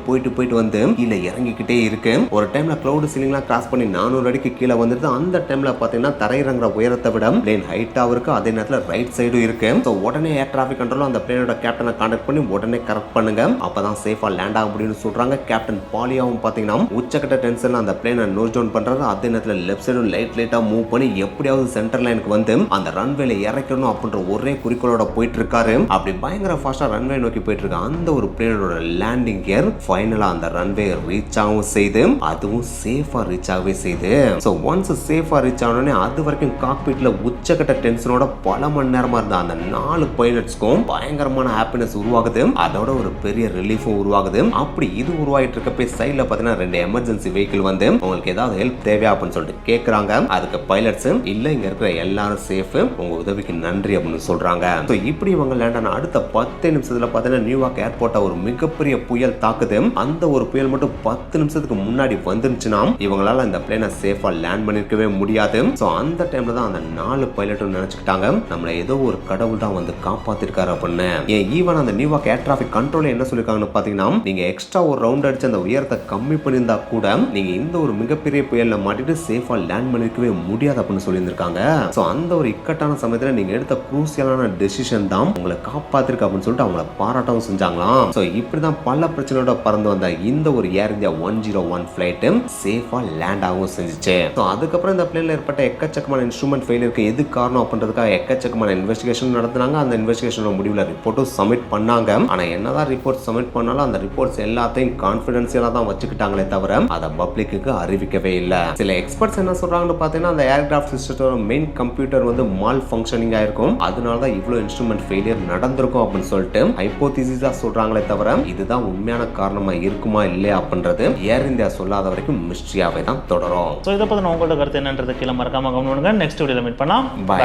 போயிட்டு வந்து கீழே இறங்கிக்கிட்டே இருக்கு. ஒரு டைம்ல கிளவுட் சீலிங்லாம் கிராஸ் பண்ணி 400 அடிக்கு கீழே வந்துட்டு அந்த டைம்ல பாத்தீங்கன்னா தரையிறங்குற உயரத்தை விட பிளேன் ஹைட்டா இருக்கு. அதே நேரத்துல ரைட் சைடும் இருக்கு. சோ உடனே ஏர் டிராபிக் கண்ட்ரோல் அந்த பிளேனோட கேப்டனை கான்டாக்ட் பண்ணி உடனே கரெக்ட் பண்ணுங்க, அப்பதான் சேஃபா லேண்ட் ஆக முடியும்னு சொல்றாங்க. கேப்டன் பாலியாவும் பாத்தீங்கன்னா உச்சக்கட்ட டென்ஷன்ல அந்த பிளேனை நோஸ் டவுன் பண்றாரு. அதே நேரத்துல லெஃப்ட் சைடும் லைட்டா மூவ் பண்ணி எப்படியாவது சென்டர் லைனுக்கு வந்து அந்த ரன்வேல இறக்கணும் அப்படின்ற ஒரே குறிக்கோளோட போயிட்டு இருக்காரு. அப்படி பயங்கர ஃபாஸ்டா ரன்வே நோக்கி போயிட்டு இருக்க அந்த ஒரு பிளேனோட லேண்டிங் கியர் ஃபைனலா அந்த ரன்வே ரீச் ஆகும் செய்து, அதுவும் சேஃபா ரீச் ஆகவே செய்து. சோ ஒன்ஸ் சேஃபா ரீச் ஆனோடனே அது வரைக்கும் காக்பிட்ல உச்சக்கட்ட டென்ஷனோட பல மணி நேரமா இருந்த அந்த 4 பைலட்ஸ்க்கும் பயங்கரமான ஹாப்பினஸ் உருவாகுது. அதோட ஒரு பெரிய ரிலீஃபும் உருவாகுது. அப்படி இது உருவாயிட்டு இருக்கப்ப சைட்ல பாத்தீங்கன்னா 2 எமர்ஜென்சி வெஹிக்கிள் வந்து உங்களுக்கு ஏதாவது ஹெல்ப் தேவையா அப்படின்னு சொல்லிட்டு கேக்குறாங்க. அதுக்கு பைலட்ஸ் இல்ல, இங்க இருக்கிற எல்லாரும் சேஃப், உங்க உதவிக்கு நன்றி அப்படின்னு சொல்றாங்க. சோ இப்படி இவங்க லேண்ட் ஆன அடுத்த 10 நிமிஷத்துல பாத்தீங்கன்னா நியூயார்க் ஏர்போர்ட்டை ஒரு மிகப்பெரிய புயல் தாக்குது. அந்த ஒரு புயல் மட்டும் 10 நிமிஷத்துக்கு முன்னாடி வந்துருச்சுன்னா இவங்களால இந்த பிளேனை சேஃபா லேண்ட் பண்ணிருக்கவே முடியாது. சோ அந்த டைம்ல தான் அந்த 4 பைலட்டும் நினைச்சுக்கிட்டாங்க நம்மள ஏதோ ஒரு கடவுள் தான் வந்து காப்பாத்திருக்காரு அப்படின்னு. ஏன் ஈவன் அந்த நியூயார்க் ஏர் டிராபிக் கண்ட்ரோல் என்ன சொல்லிருக்காங்கன்னு பாத்தீங்கன்னா நீங்க எக்ஸ்ட்ரா ஒரு ரவுண்ட் அடிச்சு அந்த உயரத்தை கம்மி பண்ணியிருந்தா கூட நீங்க இந்த ஒரு மிகப்பெரிய புயல்ல மாட்டிட்டு சேஃபா லேண்ட் பண்ணிருக்கவே முடியாது அப்படின்னு சொல்லியிருக்காங்க. சோ அந்த ஒரு இக்கட்டான சமயத்துல நீங்க எடுத்த குரூசியலான டெசிஷன் தான் உங்களை காப்பாத்திருக்கு அப்படின்னு சொல்லிட்டு அவங்கள பாராட்டவும் செஞ்சாங்களாம். சோ இப்படிதான் பல பிரச்சனையோட பறந்து வந்த இந்த ஒரு ஏர் இந்தியா 101 ஃபிளைட் சேஃபா லேண்ட் ஆகவும் செஞ்சுச்சு. சோ அதுக்கப்புறம் இந்த பிளேன்ல ஏற்பட்ட எக்கச்சக்கமான இன்ஸ்ட்ருமெண்ட் ஃபெயிலியருக்கு எது காரணம் அப்படின்றதுக்காக எக்கச்சக்கமான இன்வெஸ்டிகேஷன் நடத்துனாங்க. அந்த இன்வெஸ்டிகேஷனோட முடிவுல ரிப்போர்ட்டும் சப்மிட் பண்ணாங்க. ஆனா என்னதான் ரிப்போர்ட் சப்மிட் பண்ணாலும் அந்த ரிப்போர்ட்ஸ் எல்லாத்தையும் கான்ஃபிடென்ஷியலா தான் வச்சுக்கிட்டாங்களே தவிர அதை பப்ளிக்கு அறிவிக்கவே இல்ல. சில எக்ஸ்பர்ட்ஸ் என்ன சொல்றாங்கன்னு பாத்தீங்கன்னா அந்த ஏர்கிராஃப்ட் சிஸ்டத்தோட மெயின் கம்ப்யூட்டர் வந்து மால் ஃபங்க்ஷனிங் ஆயிருக்கும், அதனால தான் இவ்வளவு இன்ஸ்ட்ருமெண்ட் ஃபெயிலியர் நடந்திருக்கும் அப்படின்னு சொல்லிட்டு ஹைப்போதீசிஸா சொல்றாங்களே தவிர இதுதான் உண்மையான காரணமா இருக்குமா இல்லையா அப்படின்றது ஏர் இந்தியா சொல்லாத வரைக்கும் மிஸ்ட்ரியாவே தான் தொடரும். சோ இத பத்தி உங்களோட கருத்து என்னன்றது கீழ மறக்காம கமெண்ட் பண்ணுங்க. நெக்ஸ்ட் வீடியோல மீட் பண்ணலாம். பை.